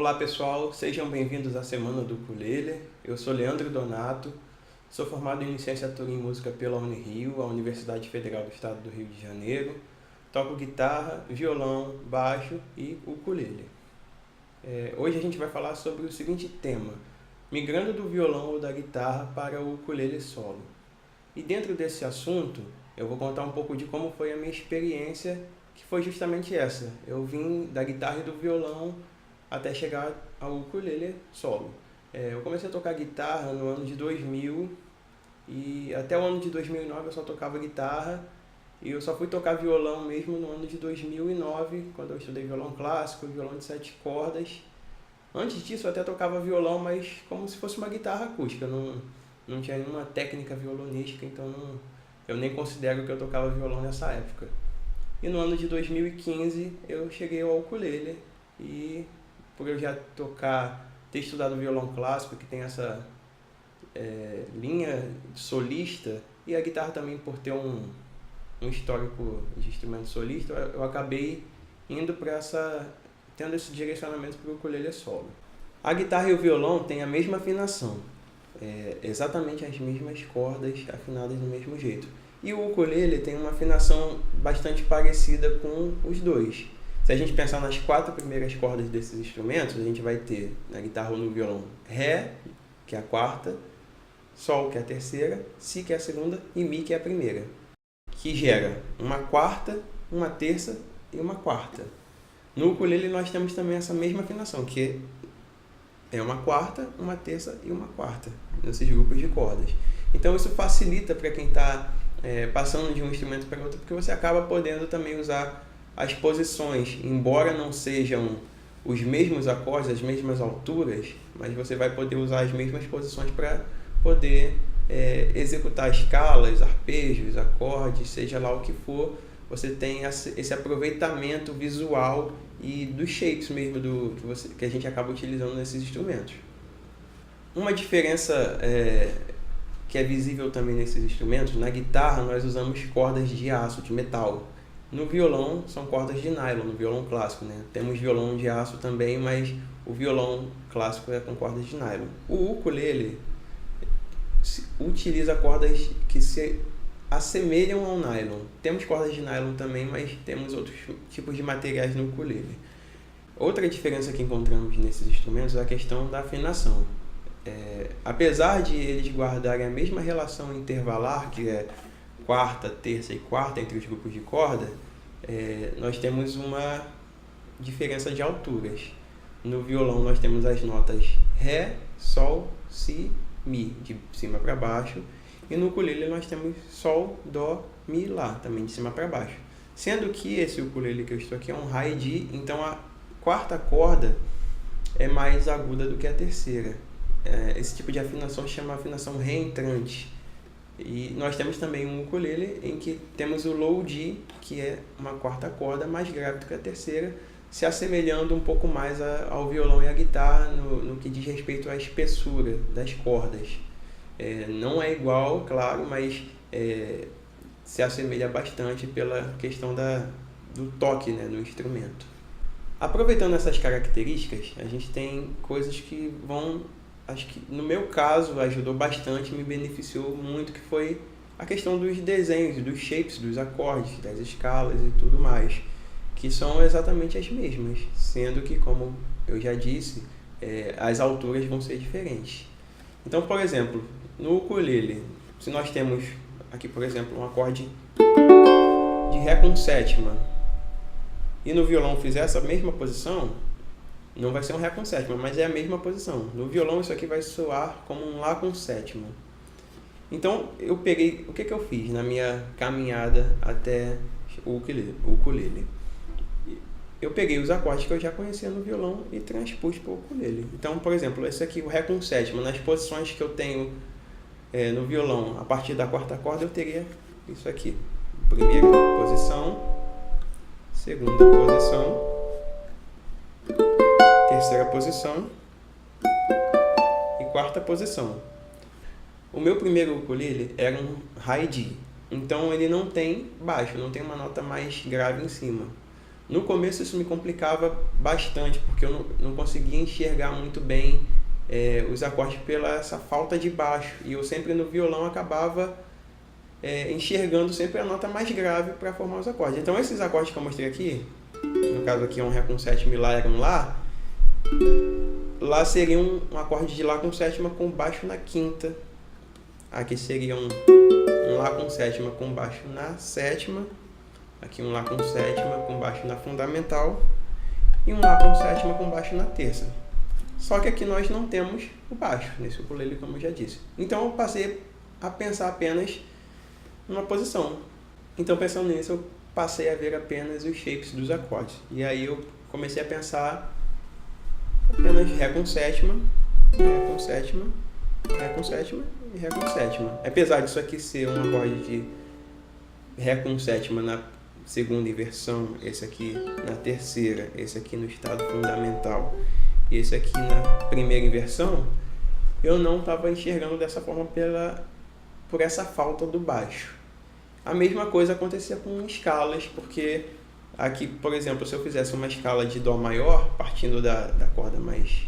Olá pessoal, sejam bem-vindos à Semana do Ukulele. Eu sou Leandro Donato, sou formado em licenciatura em música pela Unirio, a Universidade Federal do Estado do Rio de Janeiro. Toco guitarra, violão, baixo e ukulele. Hoje a gente vai falar sobre o seguinte tema: migrando do violão ou da guitarra para o ukulele solo. E dentro desse assunto, eu vou contar um pouco de como foi a minha experiência, que foi justamente essa. Eu vim da guitarra e do violão até chegar ao ukulele solo. Eu comecei a tocar guitarra no ano de 2000 e até o ano de 2009 eu só tocava guitarra, e eu só fui tocar violão mesmo no ano de 2009, quando eu estudei violão clássico, violão de 7 cordas. Antes disso eu até tocava violão, mas como se fosse uma guitarra acústica, não tinha nenhuma técnica violonística, então eu nem considero que eu tocava violão nessa época. E no ano de 2015 eu cheguei ao ukulele, e por eu já ter estudado violão clássico, que tem essa linha solista, e a guitarra também por ter um histórico de instrumento solista, eu acabei indo tendo esse direcionamento para o ukulele solo. A guitarra e o violão têm a mesma afinação, exatamente as mesmas cordas afinadas do mesmo jeito. E o ukulele tem uma afinação bastante parecida com os dois. Se a gente pensar nas 4 primeiras cordas desses instrumentos, a gente vai ter na guitarra ou no violão Ré, que é a quarta, Sol, que é a terceira, Si, que é a segunda, e Mi, que é a primeira, que gera uma quarta, uma terça e uma quarta. No ukulele nós temos também essa mesma afinação, que é uma quarta, uma terça e uma quarta, nesses grupos de cordas. Então isso facilita para quem está passando de um instrumento para outro, porque você acaba podendo também usar as posições, embora não sejam os mesmos acordes, as mesmas alturas, mas você vai poder usar as mesmas posições para poder executar escalas, arpejos, acordes, seja lá o que for. Você tem esse aproveitamento visual e dos shapes mesmo que a gente acaba utilizando nesses instrumentos. Uma diferença que é visível também nesses instrumentos: na guitarra nós usamos cordas de aço, de metal. No violão são cordas de nylon, no violão clássico, né? Temos violão de aço também, mas o violão clássico é com cordas de nylon. O ukulele utiliza cordas que se assemelham ao nylon. Temos cordas de nylon também, mas temos outros tipos de materiais no ukulele. Outra diferença que encontramos nesses instrumentos é a questão da afinação. Apesar de eles guardarem a mesma relação intervalar, que é quarta, terça e quarta entre os grupos de corda, nós temos uma diferença de alturas. No violão nós temos as notas Ré, Sol, Si, Mi, de cima para baixo, e no ukulele nós temos Sol, Dó, Mi, Lá, também de cima para baixo. Sendo que esse ukulele que eu estou aqui é um high D, então a quarta corda é mais aguda do que a terceira. Esse tipo de afinação se chama afinação reentrante. E nós temos também um ukulele em que temos o low D, que é uma quarta corda mais grave do que a terceira, se assemelhando um pouco mais ao violão e à guitarra no que diz respeito à espessura das cordas. Não é igual, claro, mas se assemelha bastante pela questão do toque, né, no instrumento. Aproveitando essas características, a gente tem coisas que acho que no meu caso ajudou bastante, me beneficiou muito, que foi a questão dos desenhos, dos shapes, dos acordes, das escalas e tudo mais, que são exatamente as mesmas, sendo que, como eu já disse, as alturas vão ser diferentes. Então, por exemplo, no ukulele, se nós temos aqui, por exemplo, um acorde de Ré com sétima, e no violão fizer essa mesma posição, não vai ser um Ré com sétima, mas é a mesma posição. No violão isso aqui vai soar como um Lá com sétima. Então eu peguei, o que eu fiz na minha caminhada até o ukulele? Eu peguei os acordes que eu já conhecia no violão e transpus para o ukulele. Então, por exemplo, esse aqui, o Ré com sétima, nas posições que eu tenho no violão, a partir da quarta corda eu teria isso aqui: primeira posição, segunda posição, terceira posição e quarta posição. O meu primeiro ukulele era um high D, então ele não tem baixo, não tem uma nota mais grave em cima. No começo isso me complicava bastante, porque eu não conseguia enxergar muito bem os acordes pela essa falta de baixo. E eu sempre no violão acabava enxergando sempre a nota mais grave para formar os acordes. Então esses acordes que eu mostrei aqui, no caso aqui é um Ré com sétima e Lá era um Lá, Lá seria um acorde de Lá com sétima com baixo na quinta. Aqui seria um Lá com sétima com baixo na sétima. Aqui um Lá com sétima com baixo na fundamental. E um Lá com sétima com baixo na terça. Só que aqui nós não temos o baixo nesse ukulele, como eu já disse. Então eu passei a pensar apenas numa posição. Então pensando nisso, eu passei a ver apenas os shapes dos acordes. E aí eu comecei a pensar apenas Ré com sétima, Ré com sétima, Ré com sétima e Ré com sétima. Apesar disso aqui ser um acorde de Ré com sétima na segunda inversão, esse aqui na terceira, esse aqui no estado fundamental e esse aqui na primeira inversão, eu não estava enxergando dessa forma por essa falta do baixo. A mesma coisa acontecia com escalas, porque aqui, por exemplo, se eu fizesse uma escala de Dó maior, partindo da corda mais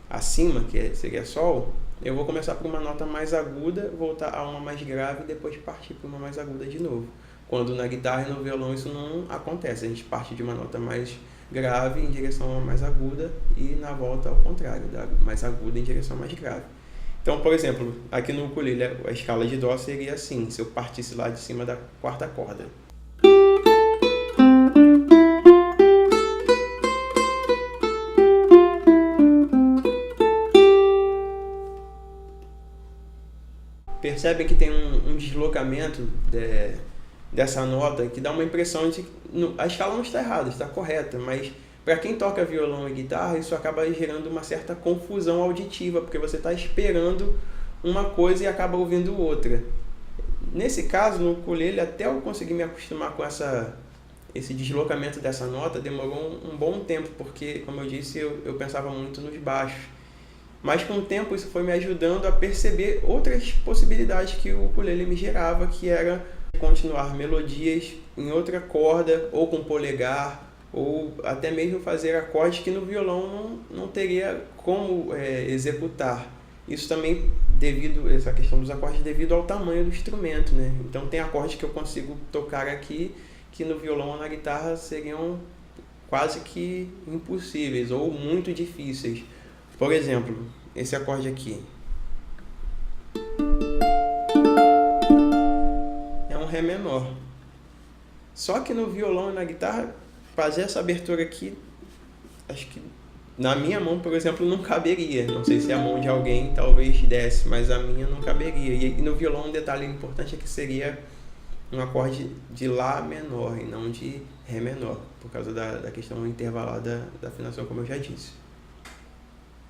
acima, que seria Sol, eu vou começar por uma nota mais aguda, voltar a uma mais grave e depois partir para uma mais aguda de novo. Quando na guitarra e no violão isso não acontece, a gente parte de uma nota mais grave em direção a uma mais aguda e na volta ao contrário, da mais aguda em direção a mais grave. Então, por exemplo, aqui no ukulele a escala de Dó seria assim, se eu partisse lá de cima da quarta corda. Percebem que tem um deslocamento dessa nota que dá uma impressão de que a escala não está errada, está correta, mas para quem toca violão e guitarra, isso acaba gerando uma certa confusão auditiva, porque você está esperando uma coisa e acaba ouvindo outra. Nesse caso, no ukulele, até eu conseguir me acostumar com esse deslocamento dessa nota, demorou um bom tempo, porque, como eu disse, eu pensava muito nos baixos. Mas com o tempo isso foi me ajudando a perceber outras possibilidades que o ukulele me gerava, que era continuar melodias em outra corda, ou com polegar, ou até mesmo fazer acordes que no violão não teria como executar. Isso também essa questão dos acordes devido ao tamanho do instrumento, né? Então tem acordes que eu consigo tocar aqui que no violão ou na guitarra seriam quase que impossíveis ou muito difíceis. Por exemplo, esse acorde aqui é um Ré menor. Só que no violão e na guitarra, fazer essa abertura aqui, acho que na minha mão, por exemplo, não caberia. Não sei se a mão de alguém talvez desse, mas a minha não caberia. E no violão um detalhe importante é que seria um acorde de Lá menor e não de Ré menor, por causa da questão intervalada da afinação, como eu já disse.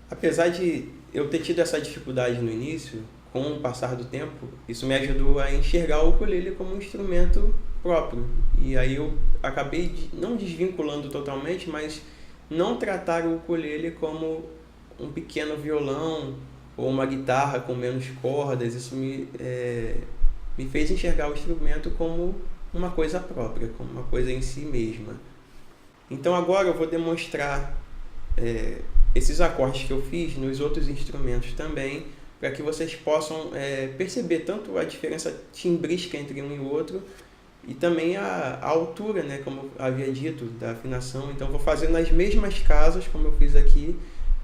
Apesar de eu ter tido essa dificuldade no início, com o passar do tempo, isso me ajudou a enxergar o ukulele como um instrumento próprio. E aí eu acabei não desvinculando totalmente, mas não tratar o ukulele como um pequeno violão ou uma guitarra com menos cordas. Isso me fez enxergar o instrumento como uma coisa própria, como uma coisa em si mesma. Então agora eu vou demonstrar esses acordes que eu fiz nos outros instrumentos também, para que vocês possam perceber tanto a diferença timbrística entre um e o outro, e também a altura, né, como eu havia dito, da afinação. Então vou fazer nas mesmas casas, como eu fiz aqui,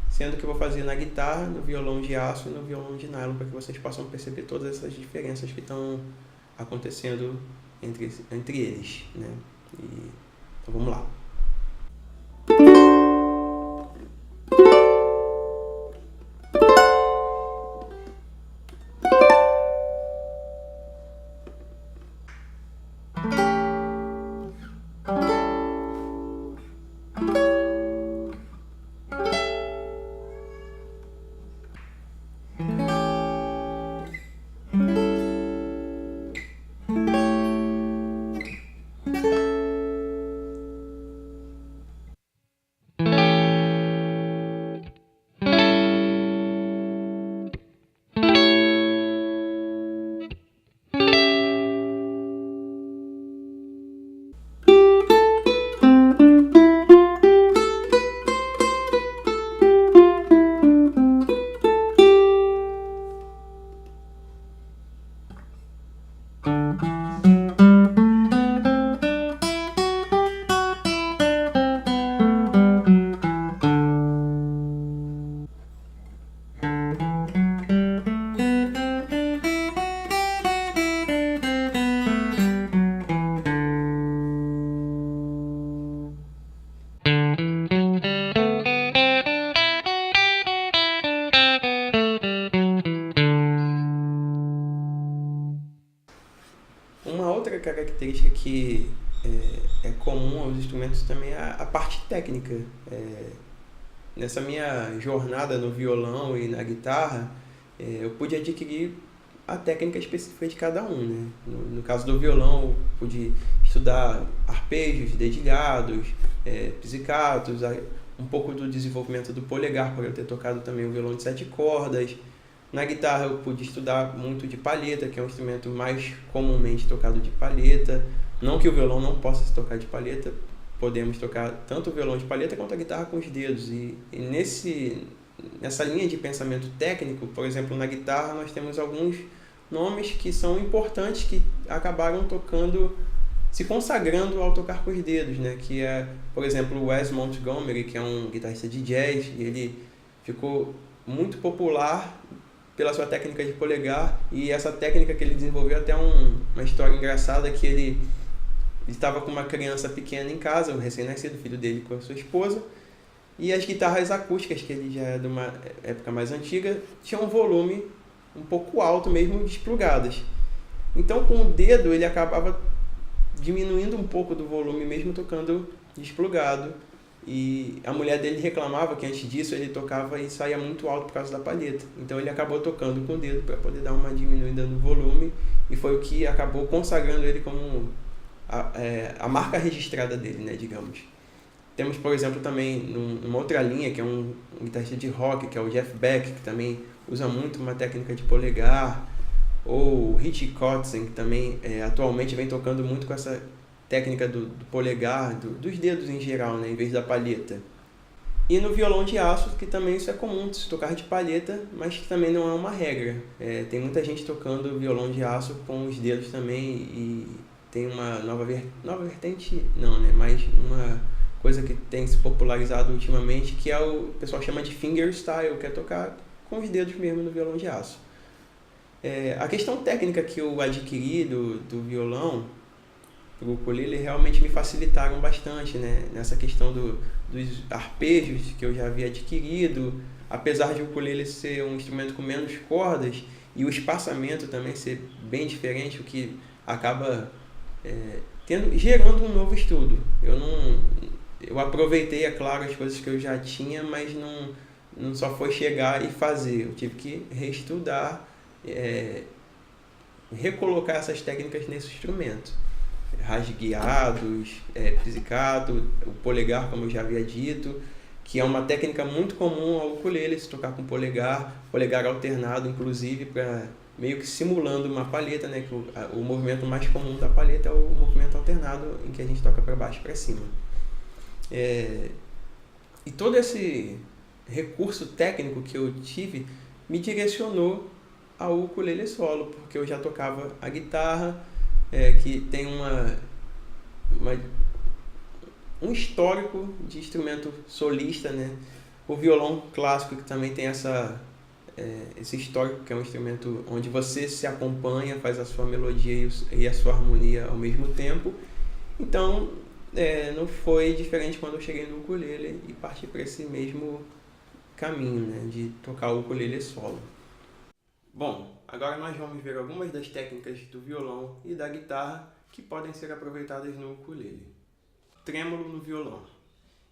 sendo que eu vou fazer na guitarra, no violão de aço e no violão de nylon, para que vocês possam perceber todas essas diferenças que estão acontecendo entre eles, né? Então vamos lá. Uma outra característica que é comum aos instrumentos também é a parte técnica. Nessa minha jornada no violão e na guitarra, eu pude adquirir a técnica específica de cada um, né? No caso do violão, eu pude estudar arpejos, dedilhados, pizzicatos, um pouco do desenvolvimento do polegar, por eu ter tocado também o violão de 7 cordas. Na guitarra eu pude estudar muito de palheta, que é um instrumento mais comumente tocado de palheta. Não que o violão não possa se tocar de palheta, podemos tocar tanto o violão de palheta quanto a guitarra com os dedos. E nessa linha de pensamento técnico, por exemplo, na guitarra nós temos alguns nomes que são importantes, que acabaram tocando, se consagrando ao tocar com os dedos, né? Que é, por exemplo, o Wes Montgomery, que é um guitarrista de jazz, e ele ficou muito popular pela sua técnica de polegar, e essa técnica que ele desenvolveu, até uma história engraçada, que ele estava com uma criança pequena em casa, o recém-nascido, filho dele com a sua esposa, e as guitarras acústicas, que ele já é de uma época mais antiga, tinham um volume um pouco alto, mesmo desplugadas. Então, com o dedo, ele acabava diminuindo um pouco do volume, mesmo tocando desplugado. E a mulher dele reclamava que antes disso ele tocava e saía muito alto por causa da palheta. Então ele acabou tocando com o dedo para poder dar uma diminuída no volume, e foi o que acabou consagrando ele como a marca registrada dele, né, digamos. Temos, por exemplo, também uma outra linha, que é um guitarrista de rock, que é o Jeff Beck, que também usa muito uma técnica de polegar, ou o Richie Kotzen, que também atualmente vem tocando muito com essa técnica do polegar, dos dedos em geral, né, em vez da palheta. E no violão de aço, que também isso é comum, de se tocar de palheta, mas que também não é uma regra. Tem muita gente tocando violão de aço com os dedos também, e tem uma nova vertente, não, né, mas uma coisa que tem se popularizado ultimamente, que o pessoal chama de fingerstyle, que é tocar com os dedos mesmo no violão de aço. A questão técnica que eu adquiri do violão para o ukulele realmente me facilitaram bastante, né? Nessa questão dos arpejos que eu já havia adquirido, apesar de o ukulele ser um instrumento com menos cordas e o espaçamento também ser bem diferente, o que acaba gerando um novo estudo. Eu aproveitei, é claro, as coisas que eu já tinha, mas não só foi chegar e fazer. Eu tive que reestudar, recolocar essas técnicas nesse instrumento. Rasgueados, pizzicato, o polegar, como eu já havia dito, que é uma técnica muito comum ao ukulele, se tocar com polegar alternado, inclusive, para meio que simulando uma palheta, né? Que o movimento mais comum da palheta é o movimento alternado, em que a gente toca para baixo e para cima. E todo esse recurso técnico que eu tive me direcionou ao ukulele solo, porque eu já tocava a guitarra, que tem um histórico de instrumento solista, né? O violão clássico, que também tem esse histórico, que é um instrumento onde você se acompanha, faz a sua melodia e a sua harmonia ao mesmo tempo. Então, não foi diferente quando eu cheguei no ukulele e parti para esse mesmo caminho, né, de tocar o ukulele solo. Bom, agora nós vamos ver algumas das técnicas do violão e da guitarra que podem ser aproveitadas no ukulele. Trêmulo no violão.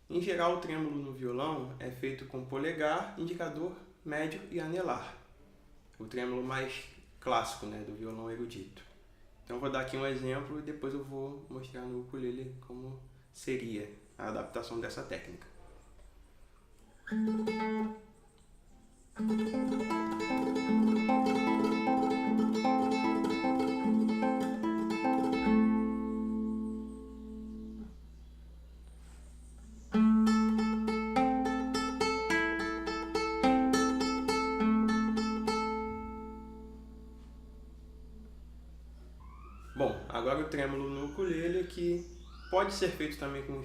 Em geral, o trêmulo no violão é feito com polegar, indicador, médio e anelar. O trêmulo mais clássico, né, do violão erudito. Então eu vou dar aqui um exemplo e depois eu vou mostrar no ukulele como seria a adaptação dessa técnica. Bom, agora o trêmulo no ukulele, que pode ser feito também com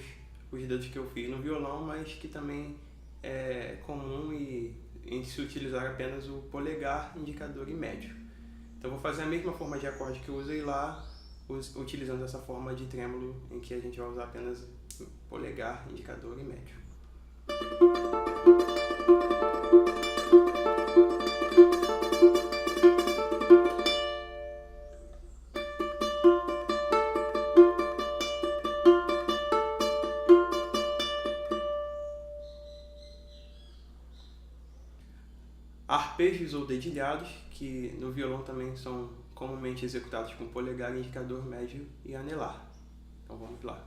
os dedos que eu fiz no violão, mas que também é comum em se utilizar apenas o polegar, indicador e médio. Então vou fazer a mesma forma de acorde que eu usei lá, utilizando essa forma de trêmulo em que a gente vai usar apenas polegar, indicador e médio. Arpejos ou dedilhados, que no violão também são comumente executados com polegar, indicador, médio e anelar. Então vamos lá.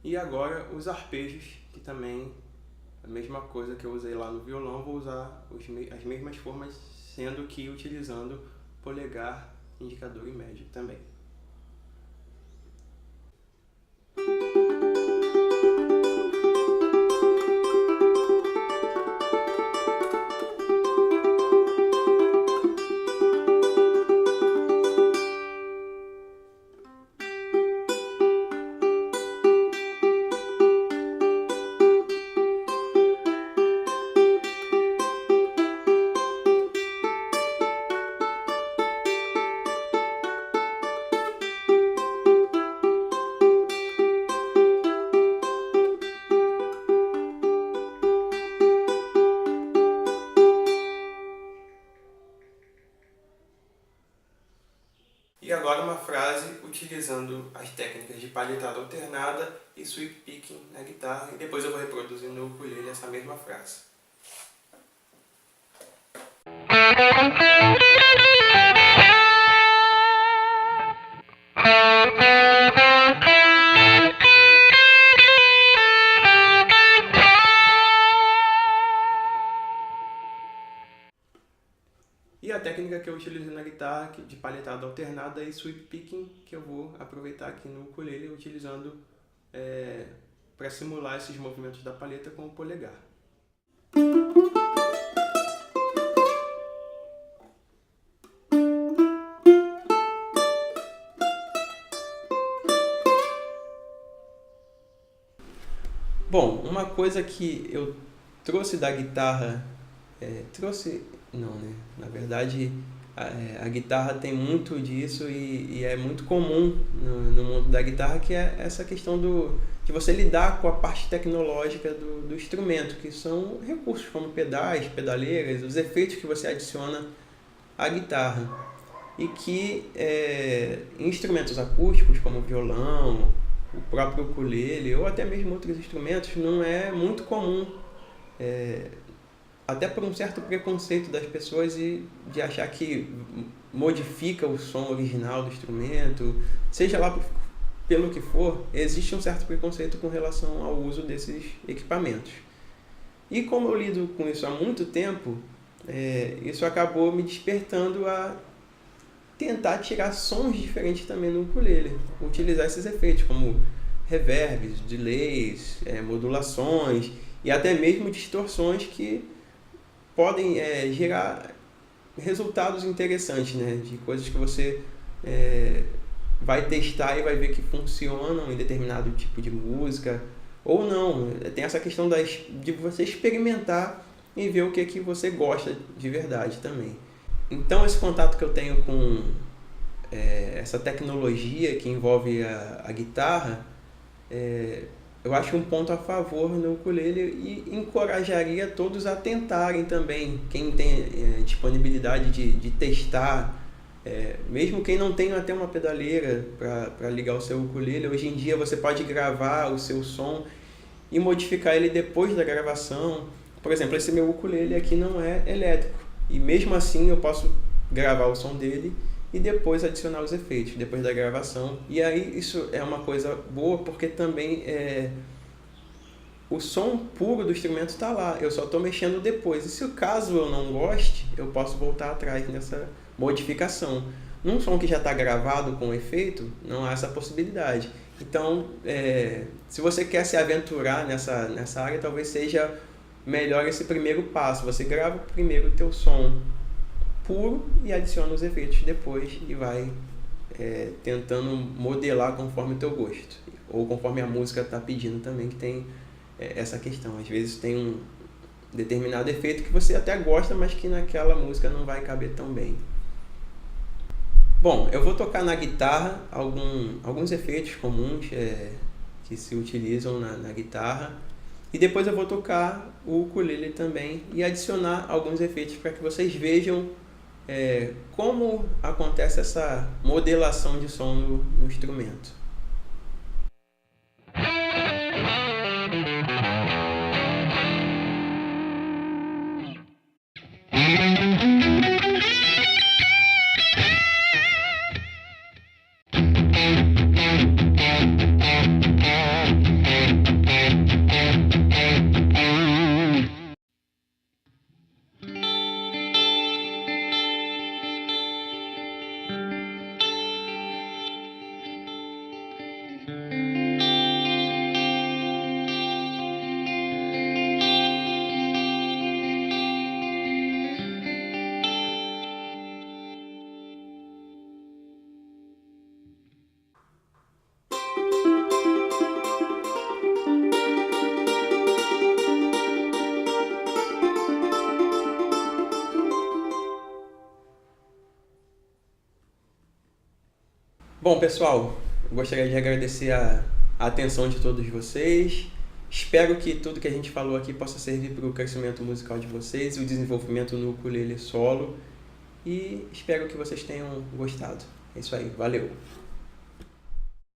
E agora os arpejos, que também a mesma coisa que eu usei lá no violão, vou usar as mesmas formas, sendo que utilizando polegar, indicador e médio também. E agora uma frase utilizando as técnicas de palhetada alternada e sweep picking na guitarra, e depois eu vou reproduzir no ukulele essa mesma frase. E a técnica que eu utilizei na guitarra de palhetada alternada e sweep picking, que eu vou aproveitar aqui no ukulele utilizando para simular esses movimentos da palheta com o polegar. Bom, uma coisa que eu trouxe da guitarra, não, né? Na verdade, a guitarra tem muito disso e é muito comum no mundo da guitarra, que é essa questão de você lidar com a parte tecnológica do instrumento, que são recursos como pedais, pedaleiras, os efeitos que você adiciona à guitarra. E que em instrumentos acústicos, como o violão, o próprio ukulele ou até mesmo outros instrumentos, não é muito comum, até por um certo preconceito das pessoas de achar que modifica o som original do instrumento, seja lá pelo que for, existe um certo preconceito com relação ao uso desses equipamentos. E como eu lido com isso há muito tempo, isso acabou me despertando a tentar tirar sons diferentes também no ukulele, utilizar esses efeitos como reverbs, delays, modulações e até mesmo distorções que podem gerar resultados interessantes, né? De coisas que você vai testar e vai ver que funcionam em determinado tipo de música ou não. Tem essa questão de você experimentar e ver o que é que você gosta de verdade também. Então esse contato que eu tenho com essa tecnologia que envolve a guitarra, eu acho um ponto a favor no ukulele e encorajaria todos a tentarem também, quem tem disponibilidade de testar, mesmo quem não tem até uma pedaleira para ligar o seu ukulele. Hoje em dia você pode gravar o seu som e modificar ele depois da gravação. Por exemplo, esse meu ukulele aqui não é elétrico, e mesmo assim eu posso gravar o som dele e depois adicionar os efeitos, depois da gravação. E aí isso é uma coisa boa porque também o som puro do instrumento está lá, eu só estou mexendo depois. E se caso eu não goste, eu posso voltar atrás nessa modificação. Num som que já está gravado com efeito, não há essa possibilidade. Então, se você quer se aventurar nessa área, talvez seja melhor esse primeiro passo. Você grava primeiro o teu som puro e adiciona os efeitos depois e vai tentando modelar conforme o teu gosto. Ou conforme a música está pedindo também, que tem essa questão. Às vezes tem um determinado efeito que você até gosta, mas que naquela música não vai caber tão bem. Bom, eu vou tocar na guitarra alguns efeitos comuns que se utilizam na guitarra, e depois eu vou tocar o ukulele também e adicionar alguns efeitos para que vocês vejam como acontece essa modelação de som no instrumento. Bom, pessoal, eu gostaria de agradecer a atenção de todos vocês. Espero que tudo que a gente falou aqui possa servir para o crescimento musical de vocês e o desenvolvimento no ukulele solo. E espero que vocês tenham gostado. É isso aí, valeu!